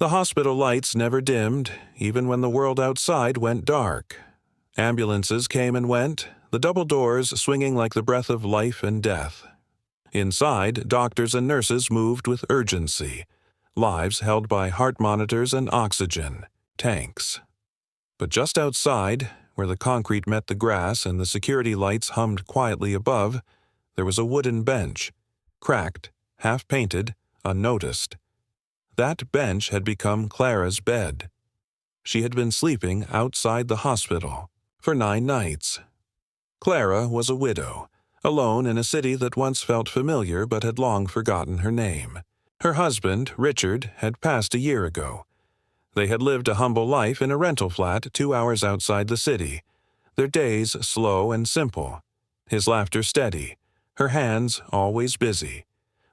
The hospital lights never dimmed, even when the world outside went dark. Ambulances came and went, the double doors swinging like the breath of life and death. Inside, doctors and nurses moved with urgency, lives held by heart monitors and oxygen, tanks. But just outside, where the concrete met the grass and the security lights hummed quietly above, there was a wooden bench, cracked, half-painted, unnoticed. That bench had become Clara's bed. She had been sleeping outside the hospital for 9 nights. Clara was a widow, alone in a city that once felt familiar but had long forgotten her name. Her husband, Richard, had passed a year ago. They had lived a humble life in a rental flat 2 hours outside the city, their days slow and simple, his laughter steady, her hands always busy.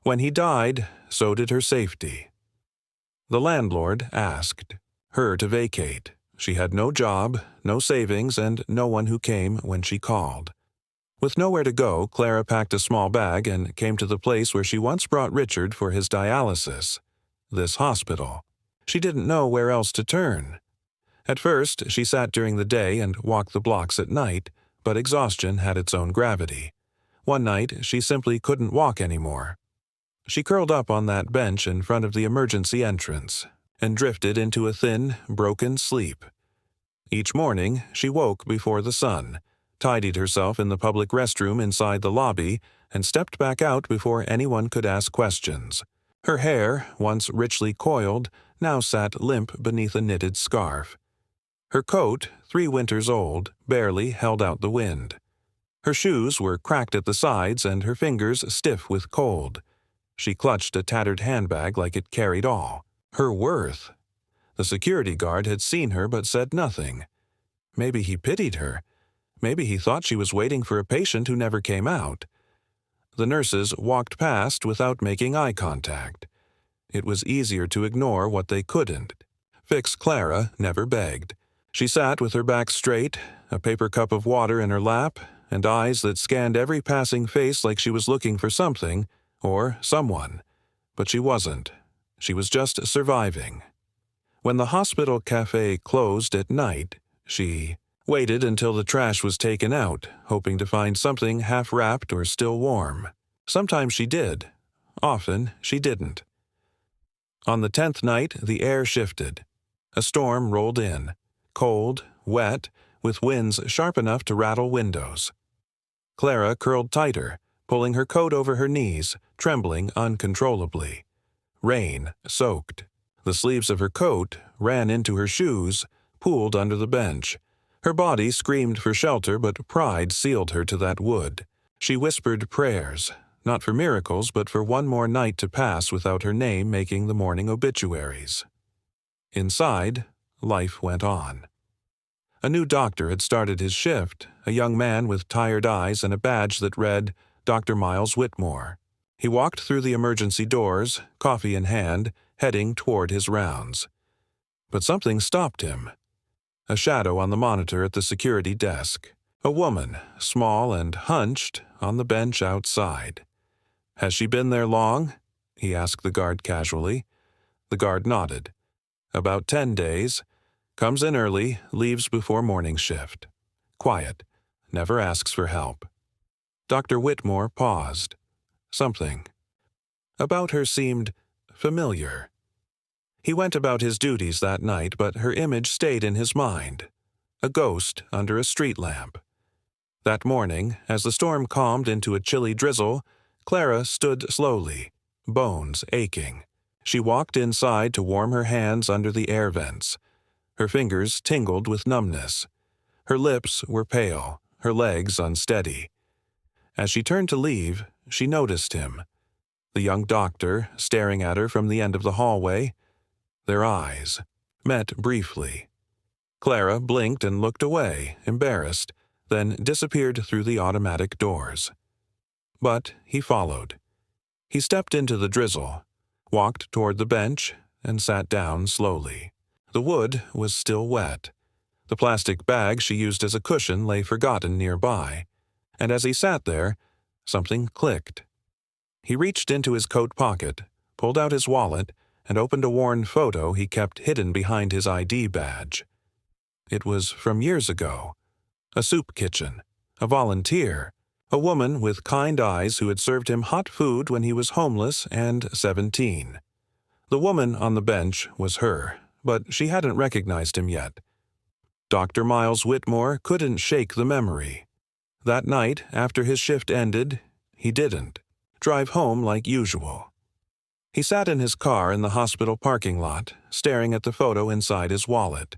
When he died, so did her safety. The landlord asked her to vacate. She had no job, no savings, and no one who came when she called. With nowhere to go, Clara packed a small bag and came to the place where she once brought Richard for his dialysis, this hospital. She didn't know where else to turn. At first, she sat during the day and walked the blocks at night, but exhaustion had its own gravity. One night, she simply couldn't walk anymore. She curled up on that bench in front of the emergency entrance and drifted into a thin, broken sleep. Each morning, she woke before the sun, tidied herself in the public restroom inside the lobby, and stepped back out before anyone could ask questions. Her hair, once richly coiled, now sat limp beneath a knitted scarf. Her coat, 3 winters old, barely held out the wind. Her shoes were cracked at the sides and her fingers stiff with cold. She clutched a tattered handbag like it carried all. Her worth. The security guard had seen her but said nothing. Maybe he pitied her. Maybe he thought she was waiting for a patient who never came out. The nurses walked past without making eye contact. It was easier to ignore what they couldn't. Fix Clara never begged. She sat with her back straight, a paper cup of water in her lap, and eyes that scanned every passing face like she was looking for something, or someone. But she wasn't. She was just surviving. When the hospital cafe closed at night, she waited until the trash was taken out, hoping to find something half-wrapped or still warm. Sometimes she did. Often she didn't. On the 10th night, the air shifted. A storm rolled in, cold, wet, with winds sharp enough to rattle windows. Clara curled tighter, pulling her coat over her knees, trembling uncontrollably. Rain soaked. The sleeves of her coat ran into her shoes, pooled under the bench. Her body screamed for shelter, but pride sealed her to that wood. She whispered prayers, not for miracles, but for one more night to pass without her name making the morning obituaries. Inside, life went on. A new doctor had started his shift, a young man with tired eyes and a badge that read, Dr. Miles Whitmore. He walked through the emergency doors, coffee in hand, heading toward his rounds. But something stopped him. A shadow on the monitor at the security desk. A woman, small and hunched, on the bench outside. "Has she been there long?" he asked the guard casually. The guard nodded. "About 10 days. Comes in early, leaves before morning shift. Quiet. Never asks for help." Dr. Whitmore paused. Something about her seemed familiar. He went about his duties that night, but her image stayed in his mind. A ghost under a street lamp. That morning, as the storm calmed into a chilly drizzle, Clara stood slowly, bones aching. She walked inside to warm her hands under the air vents. Her fingers tingled with numbness. Her lips were pale, her legs unsteady. As she turned to leave, she noticed him. The young doctor, staring at her from the end of the hallway. Their eyes met briefly. Clara blinked and looked away, embarrassed, then disappeared through the automatic doors. But he followed. He stepped into the drizzle, walked toward the bench, and sat down slowly. The wood was still wet. The plastic bag she used as a cushion lay forgotten nearby, and as he sat there, something clicked. He reached into his coat pocket, pulled out his wallet, and opened a worn photo he kept hidden behind his ID badge. It was from years ago. A soup kitchen, a volunteer, a woman with kind eyes who had served him hot food when he was homeless and 17. The woman on the bench was her, but she hadn't recognized him yet. Dr. Miles Whitmore couldn't shake the memory. That night, after his shift ended, he didn't drive home like usual. He sat in his car in the hospital parking lot, staring at the photo inside his wallet,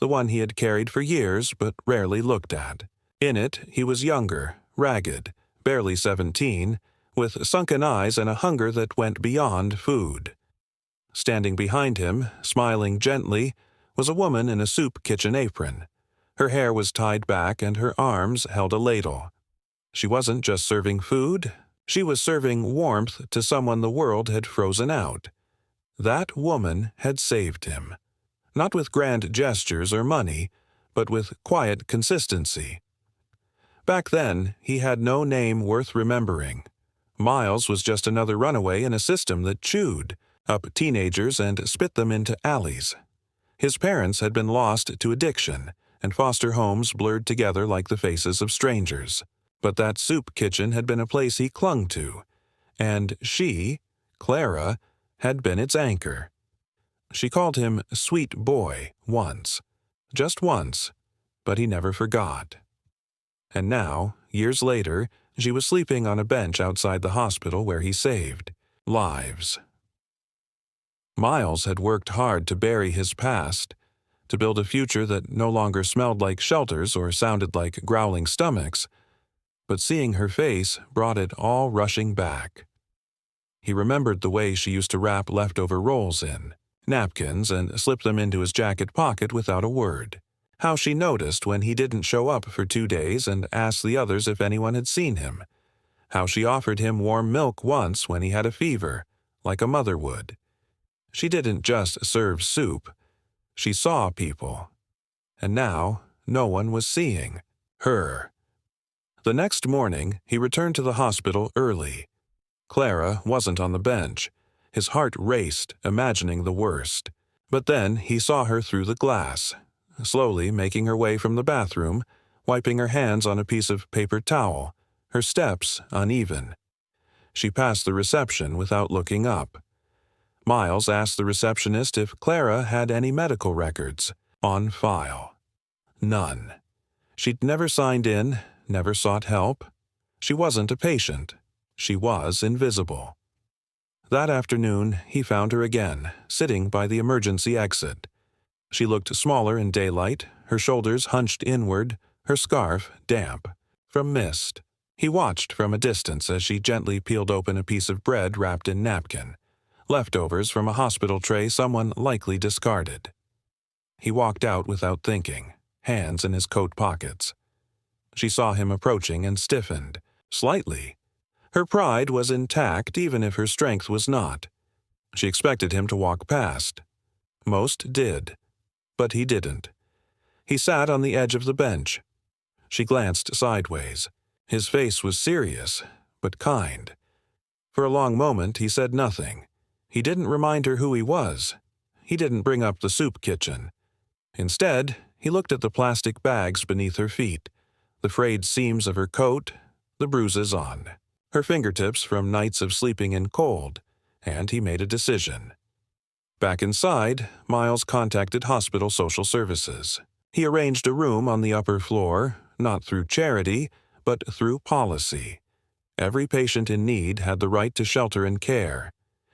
the one he had carried for years but rarely looked at. In it, he was younger, ragged, barely 17, with sunken eyes and a hunger that went beyond food. Standing behind him, smiling gently, was a woman in a soup kitchen apron. Her hair was tied back and her arms held a ladle. She wasn't just serving food, she was serving warmth to someone the world had frozen out. That woman had saved him. Not with grand gestures or money, but with quiet consistency. Back then, he had no name worth remembering. Miles was just another runaway in a system that chewed up teenagers and spit them into alleys. His parents had been lost to addiction, and foster homes blurred together like the faces of strangers. But that soup kitchen had been a place he clung to, and she, Clara, had been its anchor. She called him "sweet boy" once, just once, but he never forgot. And now, years later, she was sleeping on a bench outside the hospital where he saved lives. Miles had worked hard to bury his past, to build a future that no longer smelled like shelters or sounded like growling stomachs, but seeing her face brought it all rushing back. He remembered the way she used to wrap leftover rolls in napkins and slip them into his jacket pocket without a word. How she noticed when he didn't show up for 2 days and asked the others if anyone had seen him. How she offered him warm milk once when he had a fever, like a mother would. She didn't just serve soup. She saw people. And now, no one was seeing her. The next morning, he returned to the hospital early. Clara wasn't on the bench. His heart raced, imagining the worst. But then he saw her through the glass, slowly making her way from the bathroom, wiping her hands on a piece of paper towel, her steps uneven. She passed the reception without looking up. Miles asked the receptionist if Clara had any medical records on file. None. She'd never signed in, never sought help. She wasn't a patient. She was invisible. That afternoon, he found her again, sitting by the emergency exit. She looked smaller in daylight, her shoulders hunched inward, her scarf damp from mist. He watched from a distance as she gently peeled open a piece of bread wrapped in napkin, leftovers from a hospital tray someone likely discarded. He walked out without thinking, hands in his coat pockets. She saw him approaching and stiffened, slightly. Her pride was intact even if her strength was not. She expected him to walk past. Most did, but he didn't. He sat on the edge of the bench. She glanced sideways. His face was serious, but kind. For a long moment he said nothing. He didn't remind her who he was. He didn't bring up the soup kitchen. Instead, he looked at the plastic bags beneath her feet, the frayed seams of her coat, the bruises on her fingertips from nights of sleeping in cold, and he made a decision. Back inside, Miles contacted hospital social services. He arranged a room on the upper floor, not through charity, but through policy. Every patient in need had the right to shelter and care.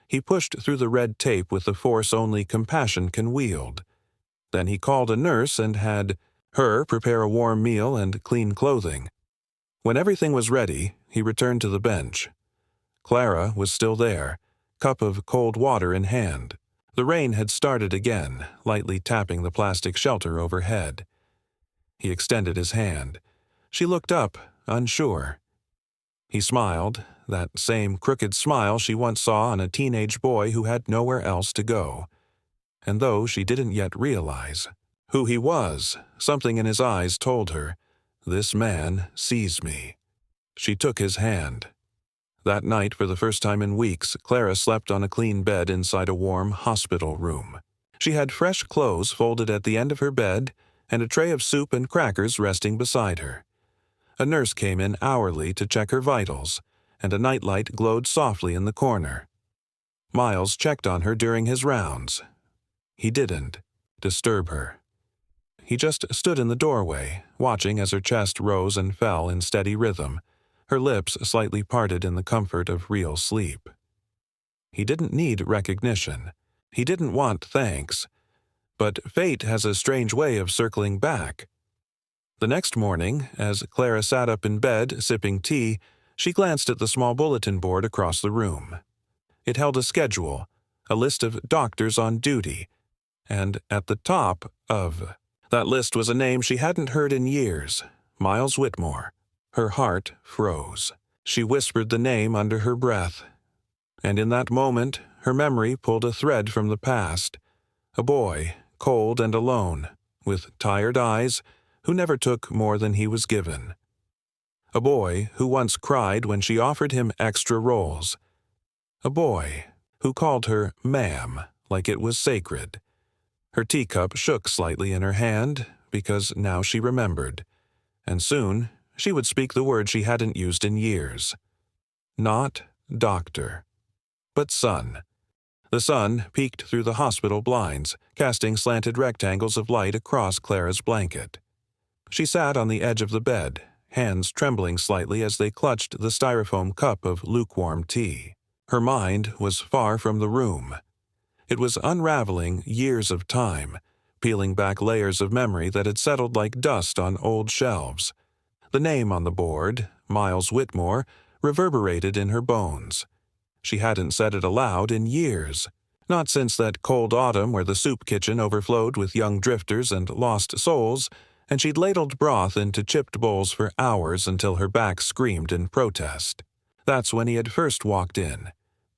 He pushed through the red tape with the force only compassion can wield. Then he called a nurse and had her prepare a warm meal and clean clothing. When everything was ready, he returned to the bench. Clara was still there, cup of cold water in hand. The rain had started again, lightly tapping the plastic shelter overhead. He extended his hand. She looked up, unsure. He smiled, that same crooked smile she once saw on a teenage boy who had nowhere else to go. And though she didn't yet realize who he was, something in his eyes told her, "This man sees me." She took his hand. That night, for the first time in weeks, Clara slept on a clean bed inside a warm hospital room. She had fresh clothes folded at the end of her bed and a tray of soup and crackers resting beside her. A nurse came in hourly to check her vitals, and a nightlight glowed softly in the corner. Miles checked on her during his rounds. He didn't disturb her. He just stood in the doorway, watching as her chest rose and fell in steady rhythm, her lips slightly parted in the comfort of real sleep. He didn't need recognition. He didn't want thanks. But fate has a strange way of circling back. The next morning, as Clara sat up in bed sipping tea, she glanced at the small bulletin board across the room. It held a schedule, a list of doctors on duty, and at the top of that list was a name she hadn't heard in years, Miles Whitmore. Her heart froze. She whispered the name under her breath. And in that moment, her memory pulled a thread from the past. A boy, cold and alone, with tired eyes, who never took more than he was given. A boy who once cried when she offered him extra rolls. A boy who called her ma'am like it was sacred. Her teacup shook slightly in her hand because now she remembered, and soon she would speak the word she hadn't used in years. Not doctor, but son. The sun peeked through the hospital blinds, casting slanted rectangles of light across Clara's blanket. She sat on the edge of the bed, hands trembling slightly as they clutched the styrofoam cup of lukewarm tea. Her mind was far from the room. It was unraveling years of time, peeling back layers of memory that had settled like dust on old shelves. The name on the board, Miles Whitmore, reverberated in her bones. She hadn't said it aloud in years, not since that cold autumn where the soup kitchen overflowed with young drifters and lost souls, and she'd ladled broth into chipped bowls for hours until her back screamed in protest. That's when he had first walked in.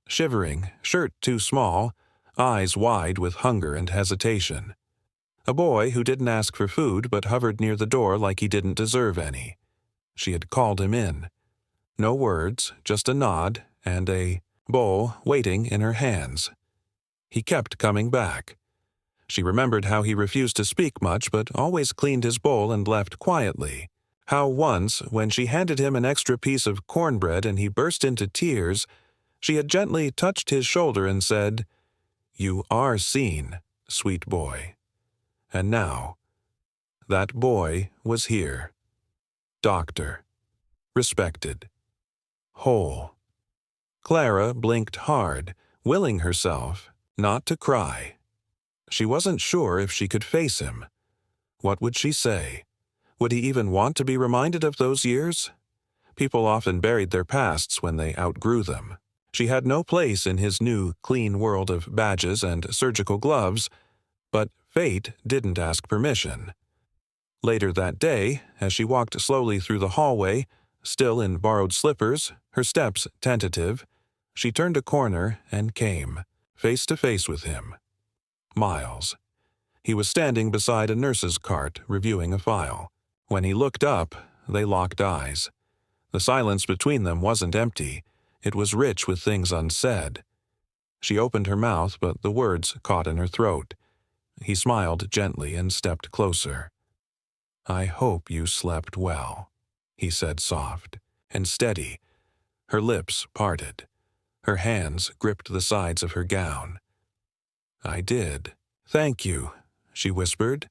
Shivering, shirt too small, eyes wide with hunger and hesitation. A boy who didn't ask for food but hovered near the door like he didn't deserve any. She had called him in. No words, just a nod and a bowl waiting in her hands. He kept coming back. She remembered how he refused to speak much but always cleaned his bowl and left quietly. How once, when she handed him an extra piece of cornbread and he burst into tears, she had gently touched his shoulder and said, "You are seen, sweet boy." And now, that boy was here. Doctor. Respected. Whole. Clara blinked hard, willing herself not to cry. She wasn't sure if she could face him. What would she say? Would he even want to be reminded of those years? People often buried their pasts when they outgrew them. She had no place in his new, clean world of badges and surgical gloves, but fate didn't ask permission. Later that day, as she walked slowly through the hallway, still in borrowed slippers, her steps tentative, she turned a corner and came, face to face with him. Miles. He was standing beside a nurse's cart, reviewing a file. When he looked up, they locked eyes. The silence between them wasn't empty. It was rich with things unsaid. She opened her mouth, but the words caught in her throat. He smiled gently and stepped closer. "I hope you slept well," he said soft and steady. Her lips parted. Her hands gripped the sides of her gown. "I did. Thank you," she whispered.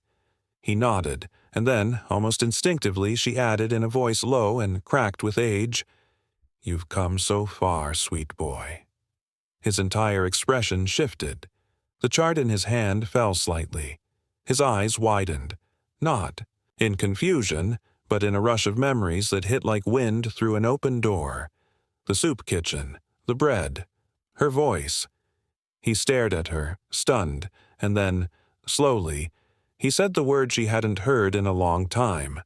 He nodded, and then, almost instinctively, she added in a voice low and cracked with age, "You've come so far, sweet boy." His entire expression shifted. The chart in his hand fell slightly. His eyes widened, not in confusion, but in a rush of memories that hit like wind through an open door. The soup kitchen, the bread, her voice. He stared at her, stunned, and then, slowly, he said the word she hadn't heard in a long time.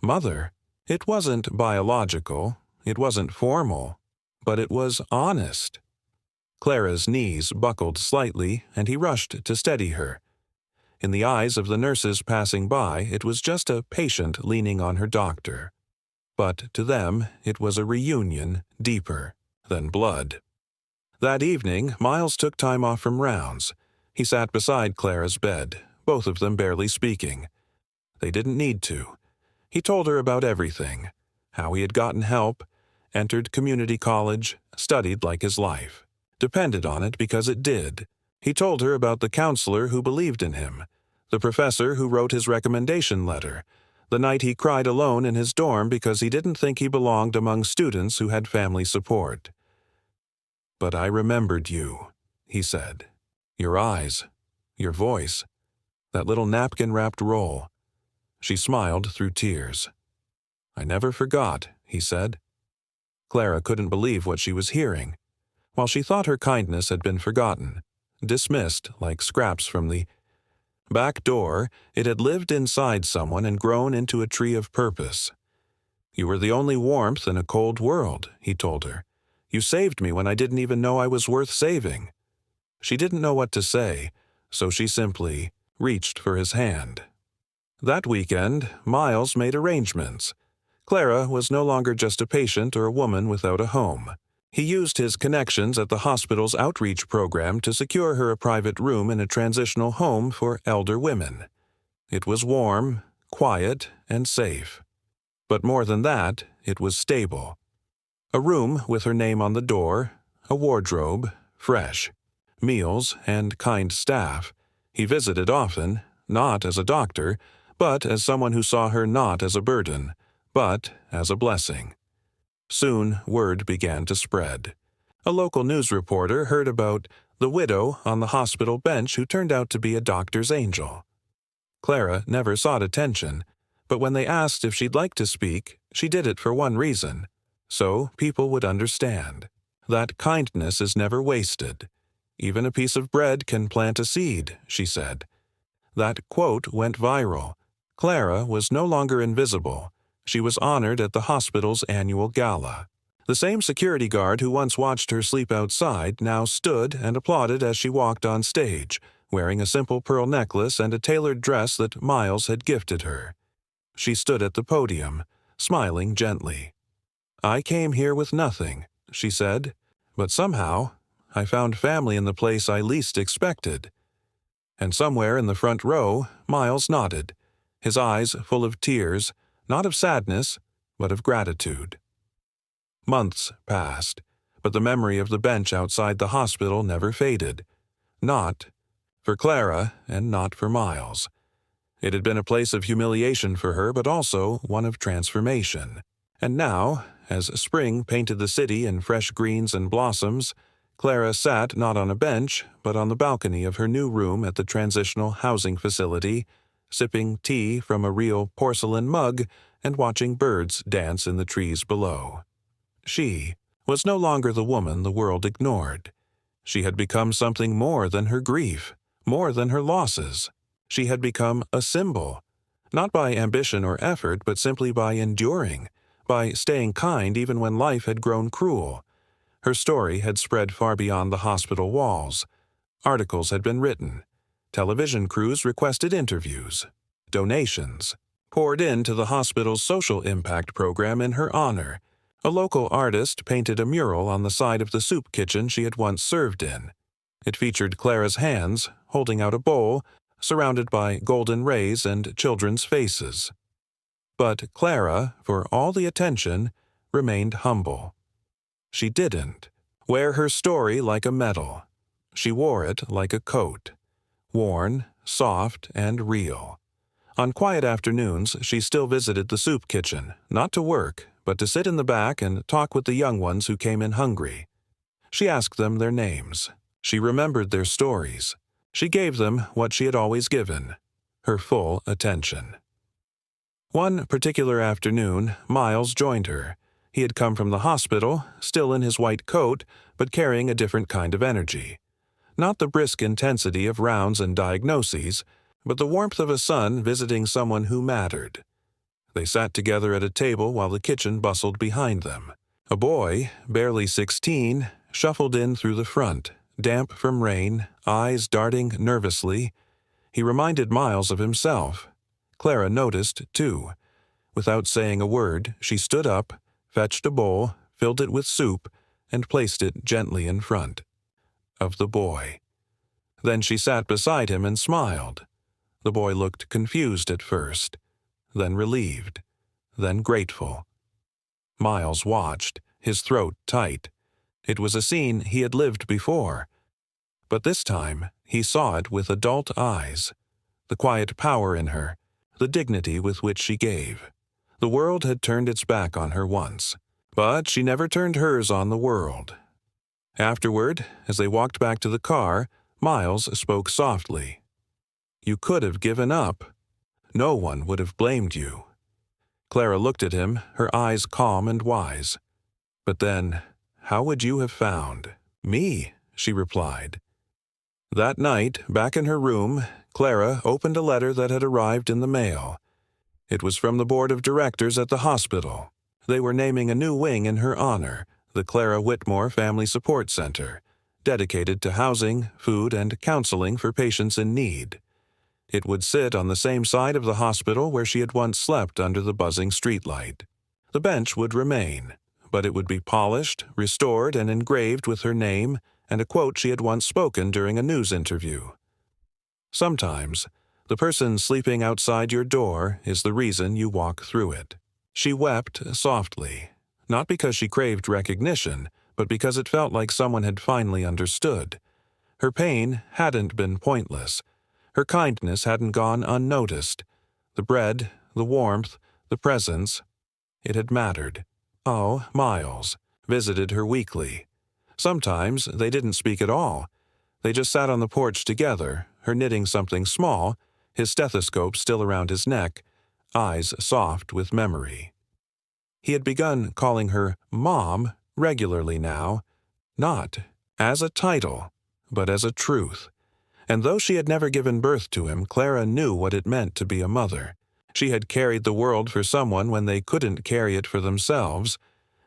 Mother. It wasn't biological, it wasn't formal, but it was honest. Clara's knees buckled slightly, and he rushed to steady her. In the eyes of the nurses passing by, it was just a patient leaning on her doctor. But to them, it was a reunion deeper. then blood. That evening, Miles took time off from rounds. He sat beside Clara's bed, both of them barely speaking. They didn't need to. He told her about everything, how he had gotten help, entered community college, studied like his life, depended on it because it did. He told her about the counselor who believed in him, the professor who wrote his recommendation letter, the night he cried alone in his dorm because he didn't think he belonged among students who had family support. "But I remembered you," he said. "Your eyes, your voice, that little napkin-wrapped roll." She smiled through tears. "I never forgot," he said. Clara couldn't believe what she was hearing. While she thought her kindness had been forgotten, dismissed like scraps from the back door, it had lived inside someone and grown into a tree of purpose. "You were the only warmth in a cold world," he told her. "You saved me when I didn't even know I was worth saving." She didn't know what to say, so she simply reached for his hand. That weekend, Miles made arrangements. Clara was no longer just a patient or a woman without a home. He used his connections at the hospital's outreach program to secure her a private room in a transitional home for elder women. It was warm, quiet, and safe. But more than that, it was stable. A room with her name on the door, a wardrobe, fresh, meals, and kind staff. He visited often, not as a doctor, but as someone who saw her not as a burden, but as a blessing. Soon, word began to spread. A local news reporter heard about the widow on the hospital bench who turned out to be a doctor's angel. Clara never sought attention, but when they asked if she'd like to speak, she did it for one reason: so people would understand. That kindness is never wasted. Even a piece of bread can plant a seed, she said. That quote went viral. Clara was no longer invisible. She was honored at the hospital's annual gala. The same security guard who once watched her sleep outside now stood and applauded as she walked on stage, wearing a simple pearl necklace and a tailored dress that Miles had gifted her. She stood at the podium, smiling gently. "I came here with nothing," she said, "but somehow I found family in the place I least expected." And somewhere in the front row, Miles nodded, his eyes full of tears, not of sadness, but of gratitude. Months passed, but the memory of the bench outside the hospital never faded. Not for Clara, and not for Miles. It had been a place of humiliation for her, but also one of transformation. And now, as spring painted the city in fresh greens and blossoms, Clara sat not on a bench, but on the balcony of her new room at the transitional housing facility, sipping tea from a real porcelain mug and watching birds dance in the trees below. She was no longer the woman the world ignored. She had become something more than her grief, more than her losses. She had become a symbol, not by ambition or effort, but simply by enduring, by staying kind even when life had grown cruel. Her story had spread far beyond the hospital walls. Articles had been written. Television crews requested interviews. Donations poured into the hospital's social impact program in her honor. A local artist painted a mural on the side of the soup kitchen she had once served in. It featured Clara's hands holding out a bowl, surrounded by golden rays and children's faces. But Clara, for all the attention, remained humble. She didn't wear her story like a medal. She wore it like a coat, worn, soft, and real. On quiet afternoons, she still visited the soup kitchen, not to work, but to sit in the back and talk with the young ones who came in hungry. She asked them their names. She remembered their stories. She gave them what she had always given, her full attention. One particular afternoon, Miles joined her. He had come from the hospital, still in his white coat, but carrying a different kind of energy. Not the brisk intensity of rounds and diagnoses, but the warmth of a son visiting someone who mattered. They sat together at a table while the kitchen bustled behind them. A boy, barely 16, shuffled in through the front, damp from rain, eyes darting nervously. He reminded Miles of himself. Clara noticed, too. Without saying a word, she stood up, fetched a bowl, filled it with soup, and placed it gently in front of the boy. Then she sat beside him and smiled. The boy looked confused at first, then relieved, then grateful. Miles watched, his throat tight. It was a scene he had lived before, but this time he saw it with adult eyes. The quiet power in her, the dignity with which she gave. The world had turned its back on her once, but she never turned hers on the world. Afterward, as they walked back to the car, Miles spoke softly. "You could have given up. No one would have blamed you." Clara looked at him, her eyes calm and wise. "But then, how would you have found me?" she replied. That night, back in her room, Clara opened a letter that had arrived in the mail. It was from the board of directors at the hospital. They were naming a new wing in her honor, the Clara Whitmore Family Support Center, dedicated to housing, food, and counseling for patients in need. It would sit on the same side of the hospital where she had once slept under the buzzing streetlight. The bench would remain, but it would be polished, restored, and engraved with her name and a quote she had once spoken during a news interview. "Sometimes, the person sleeping outside your door is the reason you walk through it." She wept softly, not because she craved recognition, but because it felt like someone had finally understood. Her pain hadn't been pointless. Her kindness hadn't gone unnoticed. The bread, the warmth, the presence, it had mattered. Oh, Miles visited her weekly. Sometimes they didn't speak at all. They just sat on the porch together, her knitting something small, his stethoscope still around his neck, eyes soft with memory. He had begun calling her Mom regularly now, not as a title, but as a truth. And though she had never given birth to him, Clara knew what it meant to be a mother. She had carried the world for someone when they couldn't carry it for themselves,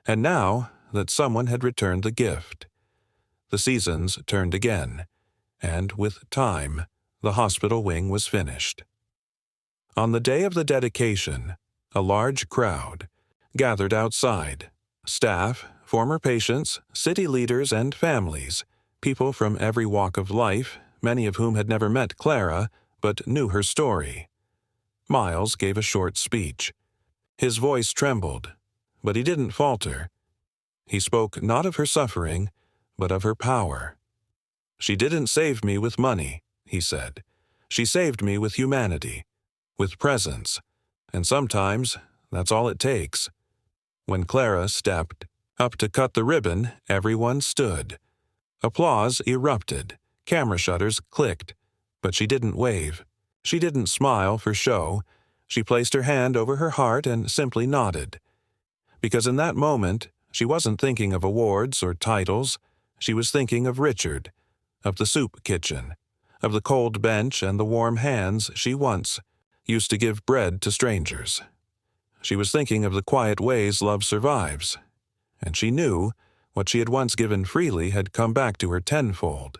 and now that someone had returned the gift. The seasons turned again, and with time, the hospital wing was finished. On the day of the dedication, a large crowd gathered outside. Staff, former patients, city leaders, and families, people from every walk of life, many of whom had never met Clara, but knew her story. Miles gave a short speech. His voice trembled, but he didn't falter. He spoke not of her suffering, but of her power. "She didn't save me with money," he said. "She saved me with humanity, with presence, and sometimes that's all it takes." When Clara stepped up to cut the ribbon, everyone stood. Applause erupted. Camera shutters clicked, but she didn't wave. She didn't smile for show. She placed her hand over her heart and simply nodded. Because in that moment, she wasn't thinking of awards or titles. She was thinking of Richard, of the soup kitchen, of the cold bench and the warm hands she once used to give bread to strangers. She was thinking of the quiet ways love survives, and she knew what she had once given freely had come back to her tenfold.